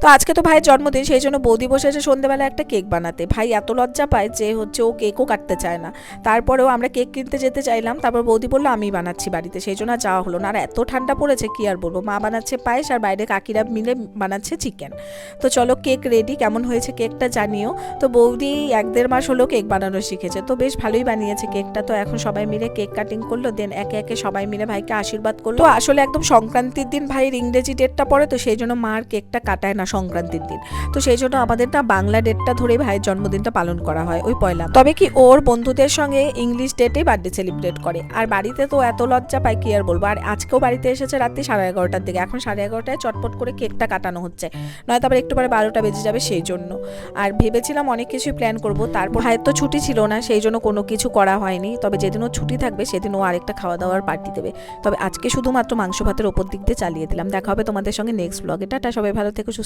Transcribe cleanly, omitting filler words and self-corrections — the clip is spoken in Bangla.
তো আজকে তো ভাইয়ের জন্মদিন, সেই জন্য বৌদি বসেছে সন্ধ্যেবেলা একটা কেক বানাতে। ভাই এত লজ্জা পায় যে হচ্ছে ও কেকও কাটতে চায় না। তারপরেও আমরা কেক কিনতে যেতে চাইলাম, তারপর বৌদি বললো আমি বানাচ্ছি বাড়িতে, সেই জন্য আর যাওয়া হলো না। আর এত ঠান্ডা পড়েছে কি আর বলবো, মা বানাচ্ছে পায়েস আর বাইরে কাকিরা মিলে বানাচ্ছে চিকেন। তো চলো কেক রেডি, কেমন হয়েছে কেকটা জানিও। তো বৌদি 1-1.5 মাস হলো কেক বানানো শিখেছে, তো বেশ ভালোই বানিয়েছে কেকটা। তো এখন সবাই মিলে কেক কাটিং করলো, দেন একে একে সবাই মিলে ভাইকে আশীর্বাদ করলো। তো আসলে একদম সংক্রান্তির দিন ভাইয়ের ইংরেজি ডেটটা পড়ে, তো সেই জন্য মার কেকটা কাটায় না সংক্রান্তির দিন। তো সেই জন্য আমাদের না বাংলা ডেটটা ধরে ভাইয়ের জন্মদিনটা পালন করা হয় ওই পয়লা। তবে কি ওর বন্ধুদের সঙ্গে ইংলিশ ডেটেই বার্থডে সেলিব্রেট করে। আর বাড়িতে তো এত লজ্জা পায় কি আর বলবো। আর আজকেও বাড়িতে এসেছে রাত্রি 11:30টার দিকে, এখন 11:30টায় চটপট করে কেকটা কাটানো হচ্ছে, নয়তো আবার একটু পরে 12টা বেজে যাবে সেই জন্য। আর ভেবেছিলাম অনেক কিছুই প্ল্যান করব, তারপর ভাইয়ের তো ছুটি ছিল না, সেই জন্য কোনো কিছু করা হয়নি। তবে যেদিন ও ছুটি থাকবে সেদিন ও আরেকটা খাওয়া দাওয়ার পার্টি দেবে। তবে আজকে শুধুমাত্র মাংস ভাতের ওপর দিক দিয়ে চালিয়ে দিলাম। দেখা হবে তোমাদের সঙ্গে নেক্সট ব্লগে। টাটা, সবাই ভালো থেকো, সুস্থ।